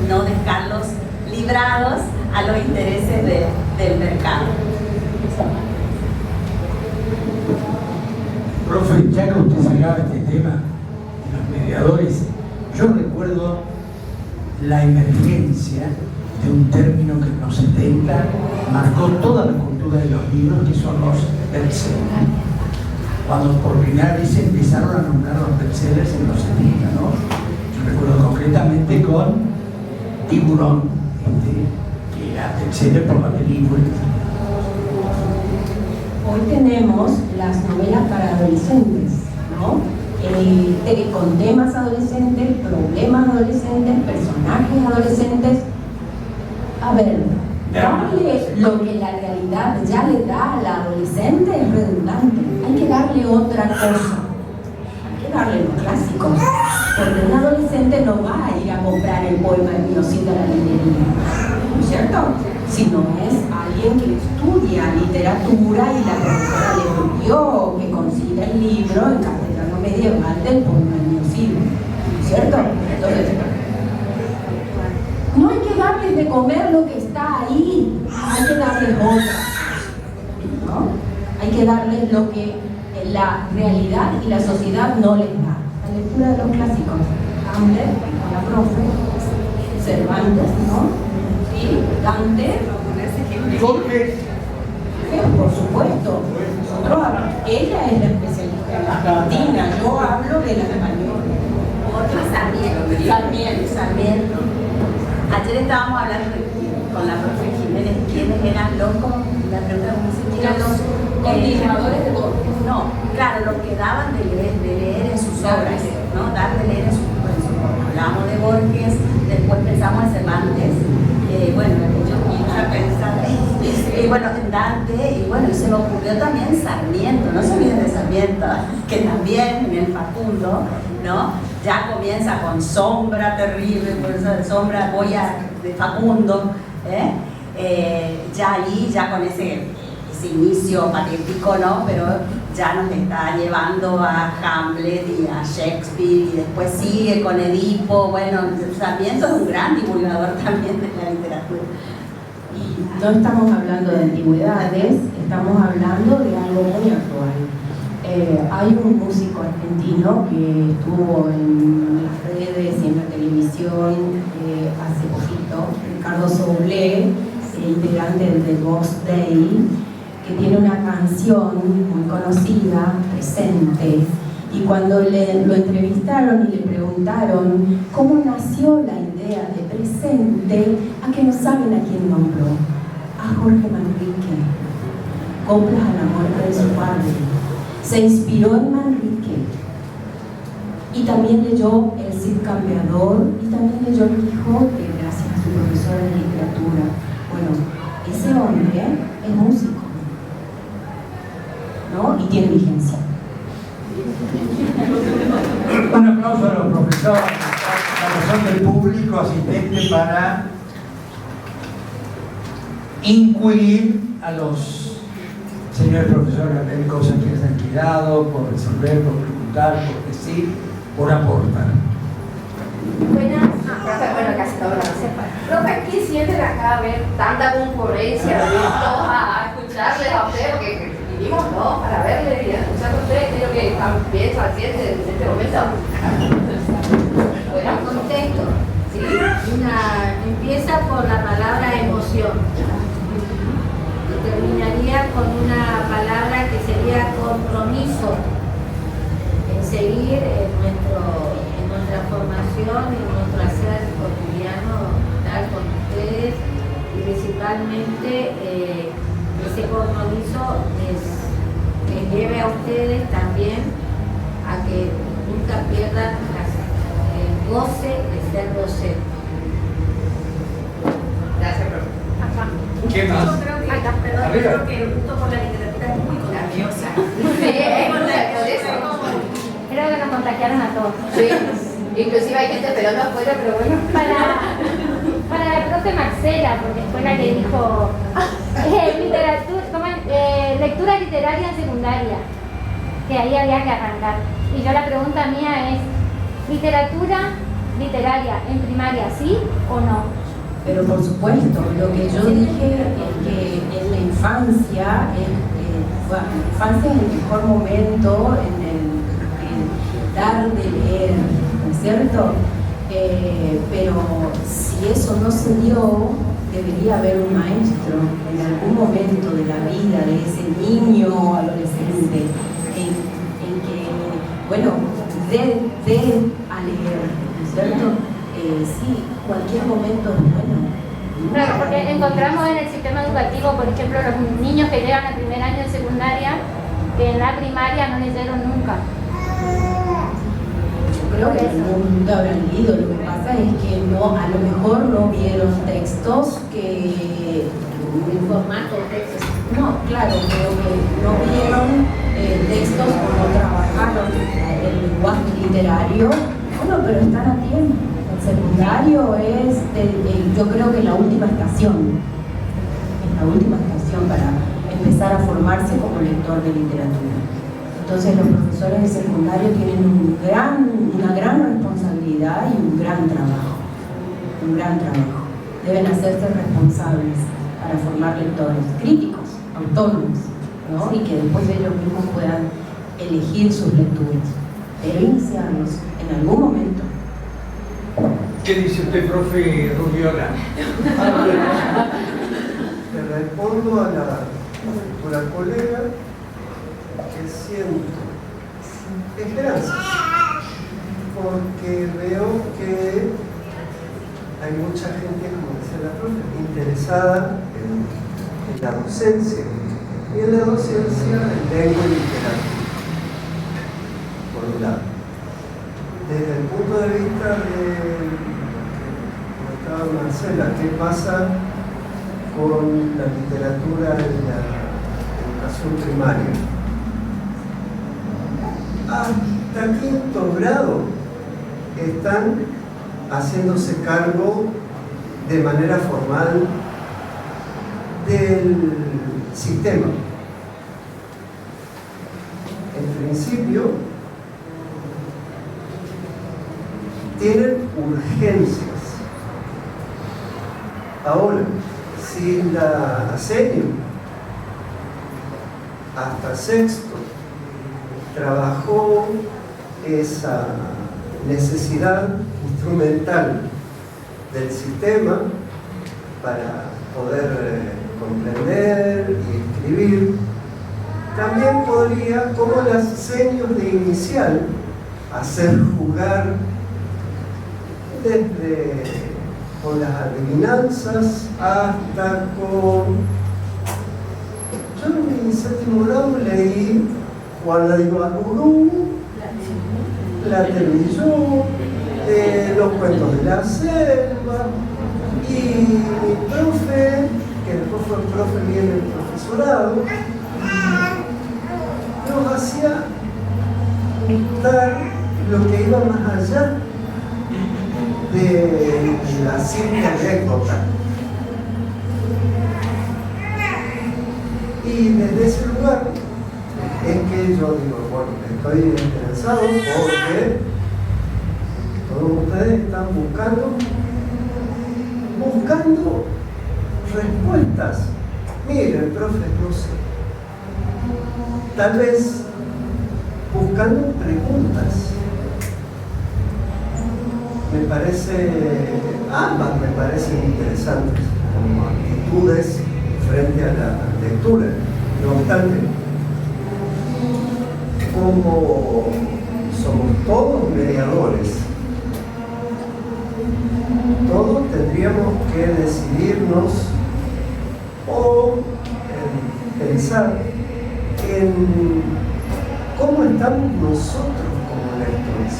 Speaker 2: no dejarlos librados a los intereses del mercado.
Speaker 1: Profe, ya que usted sacaba este tema de los mediadores, yo recuerdo la emergencia de un término que en los 70 marcó toda la cultura de los libros, que son los bestsellers. Cuando por primera vez empezaron a nombrar los bestsellers en los 70, ¿no? Yo recuerdo concretamente con Tiburón, que era bestseller por la película.
Speaker 3: Hoy tenemos las novelas para adolescentes, ¿no? Con temas adolescentes, problemas adolescentes, personajes adolescentes. A ver, darle lo que la realidad ya le da al adolescente es redundante. Hay que darle otra cosa. Hay que darle los clásicos. Porque un adolescente no va a ir a comprar el poema de Miocita a la librería, ¿no es cierto? Sino es alguien que estudia literatura y la profesora le pidió que consiga el libro en castellano medieval del poema de Miocita, ¿no es cierto? Entonces, no hay que darles de comer lo que está ahí, hay que darles otra, ¿no? Hay que darles lo que la realidad y la sociedad no les da. La lectura de los clásicos, Hamlet, con la profe, Cervantes, ¿no? Sí, Dante,
Speaker 4: Borges.
Speaker 3: por supuesto. Ella es la especialista en la Argentina, yo hablo de la española.
Speaker 2: Sarmiento. Ayer estábamos hablando con la profe Jiménez quiénes eran los, la pregunta cómo se llama, los
Speaker 3: continuadores de Borges.
Speaker 2: No, claro, los que daban de leer en sus obras, ¿no? Dar de leer en sus obras. Hablamos de Borges, después pensamos en Cervantes, bueno, yo quise pensar, y bueno, en Dante, y bueno, y se me ocurrió también Sarmiento, no se olviden de Sarmiento, que también en el Facundo, ¿no? Ya comienza con Sombra Terrible, por eso de Sombra voy a de Facundo, ya ahí, ya con ese inicio patético, ¿no? Pero ya nos está llevando a Hamlet y a Shakespeare, y después sigue con Edipo. Bueno, Sarmiento es un gran divulgador también de la literatura.
Speaker 3: Y no estamos hablando de antigüedades, estamos hablando de algo muy actual. Hay un músico argentino que estuvo en las redes y en la televisión hace poquito, Ricardo Soule, integrante del The Box Day, que tiene una canción muy conocida, Presente, y cuando lo entrevistaron y le preguntaron cómo nació la idea de Presente, a que no saben a quién nombró, a Jorge Manrique, coplas a la muerte de su padre. Se inspiró en Manrique y también leyó El Cid Campeador y también leyó El Quijote gracias a su profesora de literatura. Bueno, ese hombre es músico, ¿no? Y tiene vigencia.
Speaker 1: Un aplauso a los profesores, a los del público asistente para inquirir a los
Speaker 7: Señores profesores académicos a quienes han quedado, por resolver, por preguntar, por decir, por aportar.
Speaker 8: Buenas. Bueno, casi todo lo sé. Profe, ¿qué sienten acá ver tanta concurrencia de todos a escucharles a ustedes? Porque vinimos todos para verles y escuchar a ustedes. Creo que también se siente en este momento.
Speaker 5: Bueno, contexto. ¿Sí? Empieza por la palabra emoción. Y terminaría con una palabra que sería compromiso en seguir en nuestra formación, en nuestro hacer cotidiano, estar con ustedes y principalmente ese compromiso les lleve a ustedes también a que nunca pierdan el goce de ser docente.
Speaker 8: Gracias, profe.
Speaker 4: ¿Qué más?
Speaker 9: Yo creo que, perdón, yo creo que el gusto por la literatura es muy contagiosa.
Speaker 8: Sí, por eso.
Speaker 9: Creo que nos contagiaron a todos.
Speaker 8: Sí, inclusive hay gente esperando afuera, pero bueno.
Speaker 9: Para la profe Marcela, porque fue la que dijo lectura literaria en secundaria, que ahí había que arrancar. Y yo la pregunta mía es, ¿literatura literaria en primaria sí o no?
Speaker 3: Pero por supuesto, lo que yo dije es que en la infancia, la infancia es el mejor momento en dar de leer, ¿no es cierto? Pero si eso no se dio, debería haber un maestro en algún momento de la vida de ese niño o adolescente en que, bueno, dé a leer, ¿no es cierto? Sí, cualquier momento es bueno.
Speaker 9: Claro, porque encontramos en el sistema educativo, por ejemplo, los niños que llegan al primer año de secundaria, que en la primaria no leyeron nunca.
Speaker 3: Creo que nunca habrán leído. Lo que pasa es que a lo mejor no vieron textos en formato textos. No, claro, creo que no vieron textos o no trabajaron el lenguaje literario. Bueno, pero están a tiempo. El secundario es, yo creo que la última estación. Es la última estación para empezar a formarse como lector de literatura. Entonces los profesores de secundario tienen una gran responsabilidad y un gran trabajo. Deben hacerse responsables para formar lectores críticos, autónomos, ¿no? Y que después ellos mismos puedan elegir sus lecturas, pero iniciarlos en algún momento.
Speaker 4: ¿Qué dice usted, profe Rubiola?
Speaker 6: Le respondo a la colega que siento esperanza, porque veo que hay mucha gente, como decía la profe, interesada en la docencia, y en la docencia en lengua y literatura, por un lado. Desde el punto de vista de, como estaba Marcela, ¿qué pasa con la literatura en la educación primaria? Hasta quinto grado están haciéndose cargo de manera formal del sistema. En principio, tienen urgencias. Ahora, si la ASENIO hasta sexto trabajó esa necesidad instrumental del sistema para poder comprender y escribir, también podría, como las señas de inicial, hacer jugar desde con las adivinanzas hasta con... Yo en mi séptimo grado leí Juan la Ibarburú, La Termilló, los cuentos de la selva, y mi profe, que después fue profe bien en el profesorado, nos hacía dar lo que iba más allá de la simple anécdota. Y desde ese lugar motivar es que yo digo, bueno, estoy interesado porque todos ustedes están buscando respuestas. Miren, profe, no sé. Tal vez buscando preguntas. Ambas me parecen interesantes como actitudes frente a la lectura. No obstante, como somos todos mediadores, todos tendríamos que decidirnos o pensar en cómo estamos nosotros como lectores.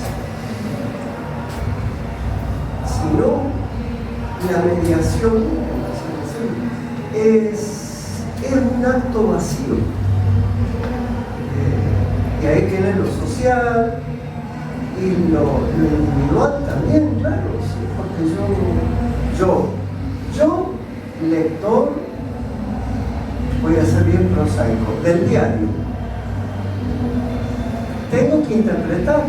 Speaker 6: Si no, la mediación es un acto vacío. Y ahí tiene lo social y lo individual también, claro, sí, porque yo, lector, voy a ser bien prosaico, del diario, tengo que interpretar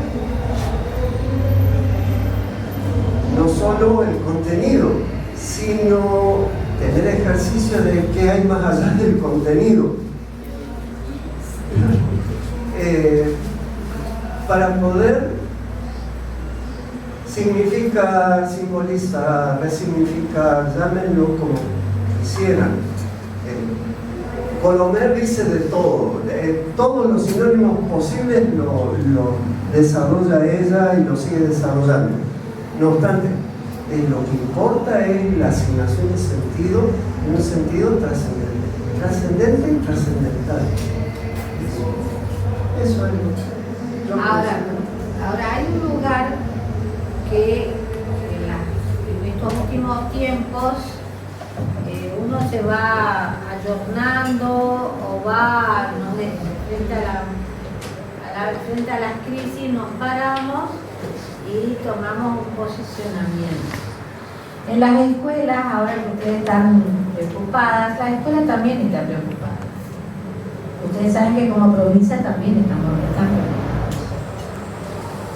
Speaker 6: no solo el contenido, sino tener ejercicio de qué hay más allá del contenido. Para poder significar, simbolizar, resignificar, llámenlo como quisieran. Colomer dice de todo, todos los sinónimos posibles lo desarrolla ella y lo sigue desarrollando. No obstante, lo que importa es la asignación de sentido en un sentido trascendente y trascendental. Eso es lo que
Speaker 5: Ahora hay un lugar que en estos últimos tiempos uno se va ayornando o va, no sé, frente a las crisis nos paramos y tomamos un posicionamiento. En las escuelas, ahora que ustedes están preocupadas, las escuelas también están preocupadas. Ustedes saben que como provincia también están preocupados.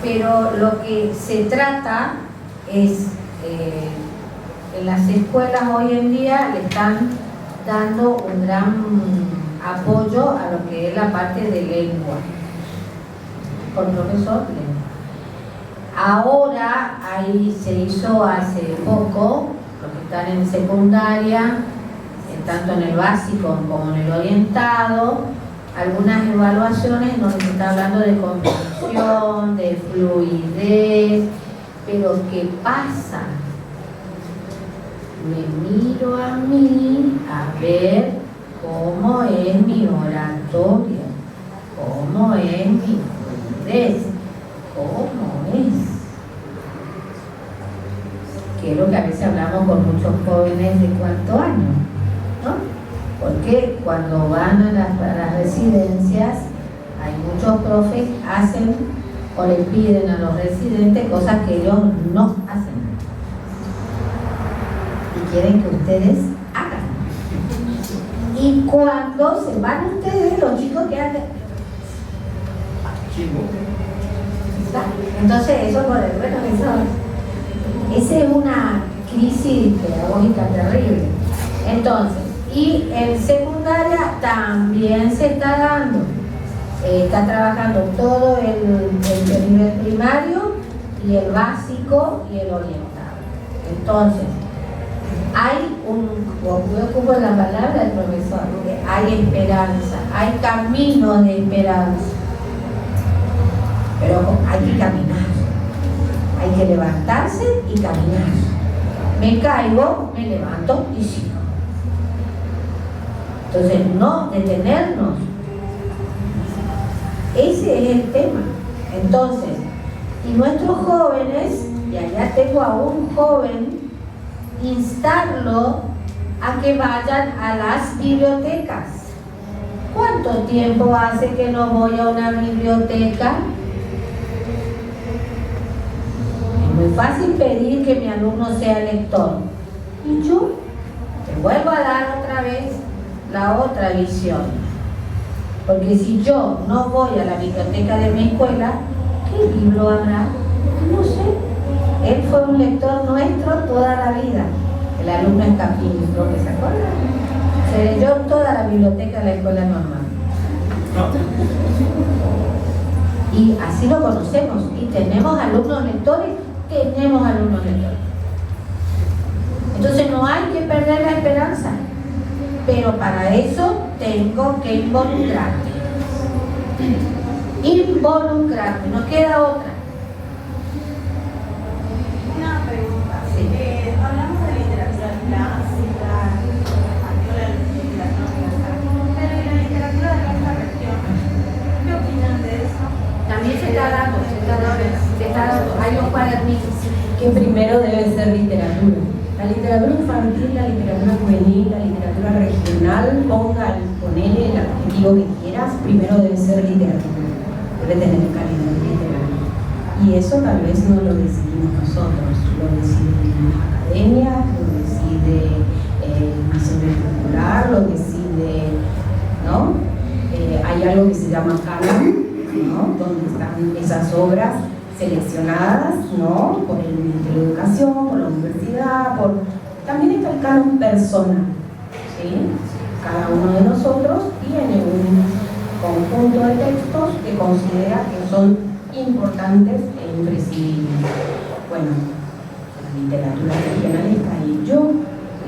Speaker 5: Pero lo que se trata es, en las escuelas hoy en día le están dando un gran apoyo a lo que es la parte de lengua, por profesor lengua. Ahora ahí se hizo hace poco, los que están en secundaria, tanto en el básico como en el orientado, algunas evaluaciones donde se está hablando de comprensión, de fluidez, pero ¿qué pasa? Me miro a mí a ver cómo es mi oratoria, cómo es mi fluidez, cómo es. Quiero que a veces hablamos con muchos jóvenes de cuarto año, ¿no? Porque cuando van a las residencias, hay muchos profes hacen o le piden a los residentes cosas que ellos no hacen y quieren que ustedes hagan. Y cuando se van ustedes, los chicos quedan entonces eso, bueno, esa es una crisis pedagógica terrible. Entonces, y en secundaria también se está dando, está trabajando todo el nivel primario y el básico y el orientado. Entonces, hay yo ocupo la palabra del profesor, hay esperanza, hay caminos de esperanza, pero hay que caminar, hay que levantarse y caminar. Me caigo, me levanto y sigo. Entonces, no detenernos. Ese es el tema. Entonces, y nuestros jóvenes, y allá tengo a un joven, instarlo a que vayan a las bibliotecas. ¿Cuánto tiempo hace que no voy a una biblioteca? Es muy fácil pedir que mi alumno sea lector. Y yo te vuelvo a dar otra vez la otra visión. Porque si yo no voy a la biblioteca de mi escuela, ¿qué libro habrá? No sé. Él fue un lector nuestro toda la vida. El alumno Escapini, ¿no se acuerda? Se leyó toda la biblioteca de la escuela normal. Y así lo conocemos. Y tenemos alumnos lectores, Entonces no hay que perder la esperanza. Pero para eso tengo que involucrarme. No queda otra.
Speaker 2: Una pregunta.
Speaker 5: Sí.
Speaker 2: Hablamos de literatura clásica, española, literatura universal, pero ¿y la literatura de nuestra región? ¿Qué opinan de eso?
Speaker 5: También se está dando. Hay los cuadernitos.
Speaker 3: Que primero debe ser literatura. La literatura infantil, la literatura juvenil, la literatura regional, ponele el adjetivo que quieras, primero debe ser literatura. Debe tener calidad literaria. Y eso tal vez no lo decidimos nosotros, lo deciden las academias, lo decide el diseño curricular, lo decide, ¿no? Hay algo que se llama canon, ¿no? Donde están esas obras seleccionadas, ¿no? Por el Ministerio de Educación, por la universidad, también está el canon personal, ¿sí? Cada uno de nosotros tiene un conjunto de textos que considera que son importantes e imprescindibles. Bueno, la literatura regional está ahí.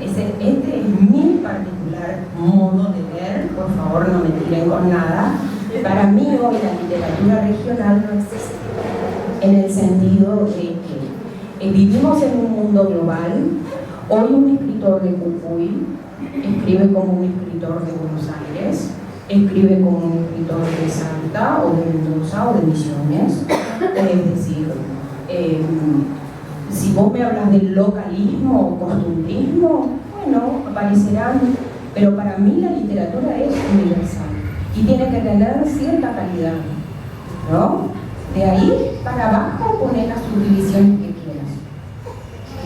Speaker 3: Este es mi particular modo de ver, por favor no me tiren con nada. Para mí hoy la literatura regional no existe, en el sentido de que vivimos en un mundo global. Hoy un escritor de Jujuy escribe como un escritor de Buenos Aires, escribe como un escritor de Salta o de Mendoza o de Misiones. Es decir, si vos me hablas del localismo o costumbrismo, bueno, aparecerán, pero para mí la literatura es universal y tiene que tener cierta calidad, ¿no? De ahí para abajo poner las subdivisiones que quieras.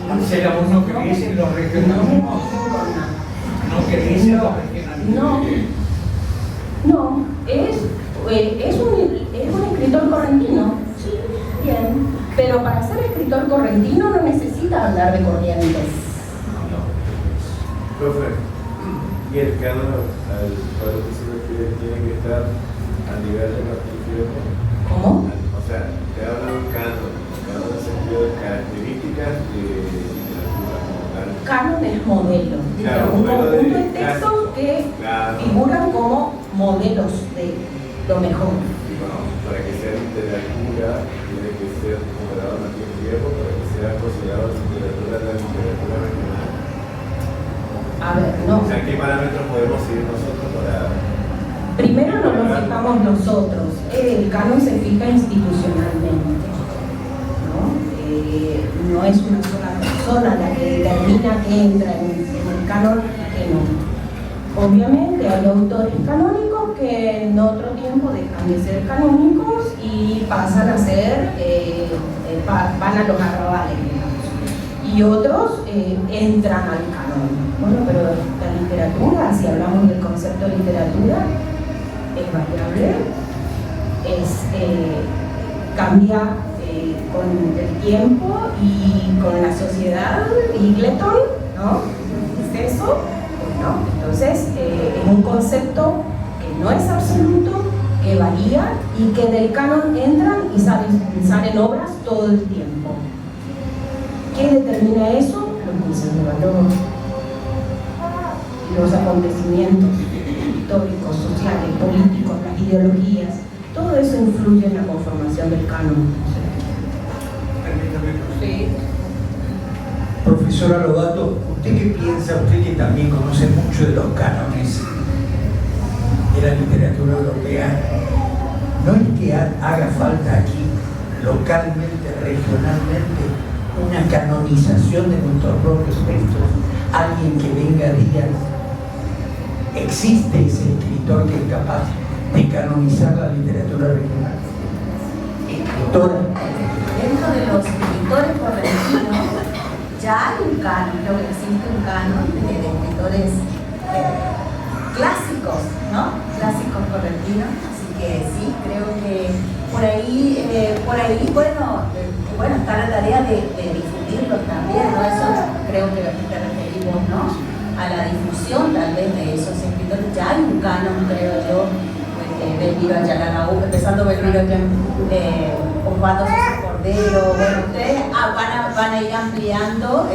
Speaker 4: Marcela, ¿vos no crees en los regionalismos? ¿No crees en los regionalismos?
Speaker 3: No, es un escritor correntino, sí, bien, pero para ser escritor correntino no necesita hablar de corrientes.
Speaker 10: Profe, ¿y el canon al cual usted se refiere tiene que estar a nivel de la región?
Speaker 3: ¿Cómo?
Speaker 10: O sea, te habla de un canon en el sentido de características de literatura como tal.
Speaker 3: Canon es modelo,
Speaker 10: Claro,
Speaker 3: un
Speaker 10: modelo
Speaker 3: conjunto de
Speaker 10: de
Speaker 3: textos
Speaker 10: clásico.
Speaker 3: que
Speaker 10: Claro.
Speaker 3: figuran como modelos de lo mejor.
Speaker 10: Y bueno, para que sea literatura, tiene que ser comparado a Martín Fierro, para que sea considerado literatura de la literatura regional.
Speaker 3: A ver, no.
Speaker 10: O sea, ¿qué parámetros podemos seguir nosotros para...?
Speaker 3: Primero no lo fijamos nosotros, el canon se fija institucionalmente, ¿no? No es una sola persona la que determina que entra en el canon y que no. Obviamente hay autores canónicos que en otro tiempo dejan de ser canónicos y pasan a ser, van a los arrabales, digamos. Y otros entran al canon. Bueno, pero la literatura, si hablamos del concepto de literatura, es variable, cambia con el tiempo y con la sociedad. Eagleton, ¿no? ¿Es eso? Bueno, entonces es un concepto que no es absoluto, que varía y que del canon entran y salen obras todo el tiempo. ¿Qué determina eso? Los juicios de valor, los acontecimientos históricos, sociales, políticos, las ideologías, todo eso influye en la conformación del canon.
Speaker 1: Sí. Profesora Lobato, ¿usted qué piensa? Usted que también conoce mucho de los cánones de la literatura europea, ¿no es que haga falta aquí, localmente, regionalmente, una canonización de nuestros propios textos? Alguien que venga a diga, existe ese escritor que es capaz de canonizar la literatura regional. Escritora.
Speaker 2: Dentro de los escritores correntinos ya hay un canon, creo que existe un canon de escritores clásicos, ¿no? Clásicos correntinos ahí, bueno, está la tarea de difundirlos también, ¿no? Eso creo que te referimos, ¿no? A la difusión tal vez de esos escritores. Ya hay un canon, creo yo, Belmiro Ayala, empezando Belmiro, Osvaldo Sosa Cordero. Bueno, ustedes van a ir ampliando.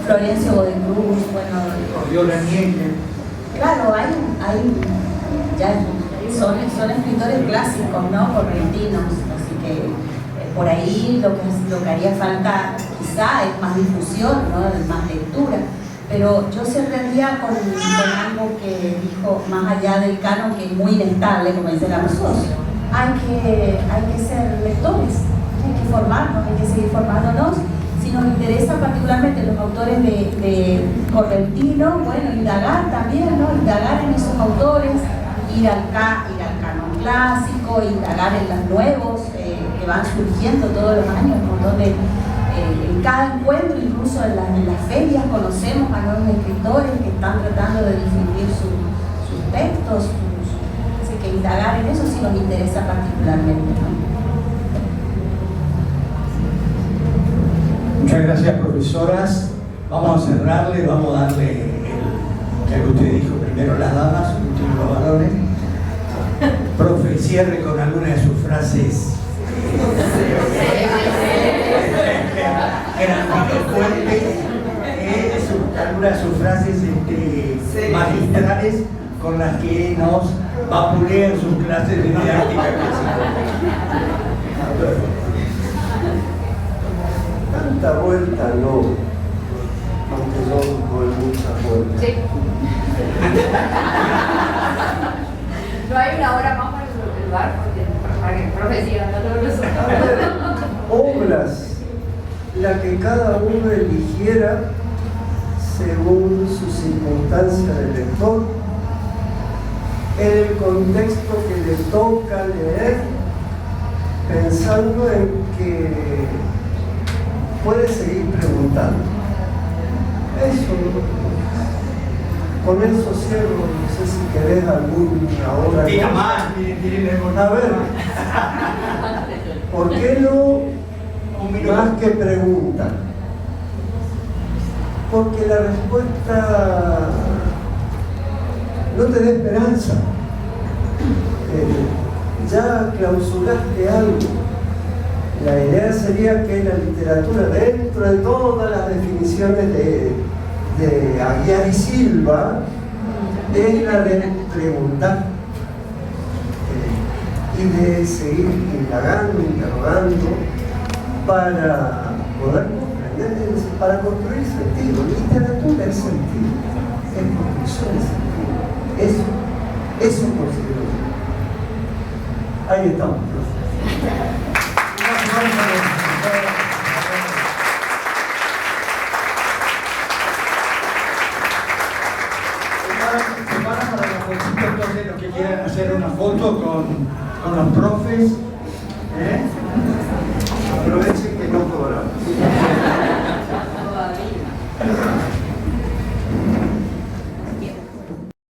Speaker 2: Florencio Godecruz,
Speaker 4: Cordiola Nieque.
Speaker 2: Claro, ya son escritores clásicos, ¿no? Correntinos, así que por ahí lo que haría falta quizá es más difusión, ¿no? Más lectura. Pero yo cerraría con algo que dijo, más allá del canon, que es muy inestable, como dice la Rousseau. Hay que ser lectores, hay que formarnos, hay que seguir formándonos. Si nos interesa particularmente los autores de Correntino, bueno, indagar también, ¿no? Indagar en esos autores, ir al canon clásico, indagar en los nuevos que van surgiendo todos los años, un montón de... en cada encuentro, incluso en las ferias, conocemos a nuevos escritores que están tratando de difundir sus textos, así que indagar en eso sí nos interesa particularmente, ¿no?
Speaker 1: Muchas gracias, profesoras. Vamos a cerrarle, vamos a darle que usted dijo, primero las damas, último los varones. Profe, cierre con alguna de sus frases grandilocuentes, algunas de sus frases magistrales con las que nos vapulean sus clases de didáctica clásica.
Speaker 6: Tanta vuelta no, aunque yo doy muchas vueltas.
Speaker 8: Sí. No hay una hora más para el lugar, para que el profe siga dando los resultados.
Speaker 6: Obras, la que cada uno eligiera según su circunstancia de lector, en el contexto que le toca leer, pensando en que puede seguir preguntando. Eso, con eso cierro. No sé si querés alguna hora.
Speaker 4: Diga más, miren,
Speaker 6: a ver, ¿por qué no más que pregunta? Porque la respuesta no te da esperanza. Ya clausuraste algo. La idea sería que la literatura, dentro de todas las definiciones de Aguiar y Silva, es la de preguntar y de seguir indagando, interrogando para poder comprender, para construir sentido. Literatura es sentido, es construcción de sentido. Eso considero yo. Ahí estamos, profe.
Speaker 1: Entonces los que quieran hacer una foto con los profes,
Speaker 6: aprovechen que no cobramos.
Speaker 2: Todavía.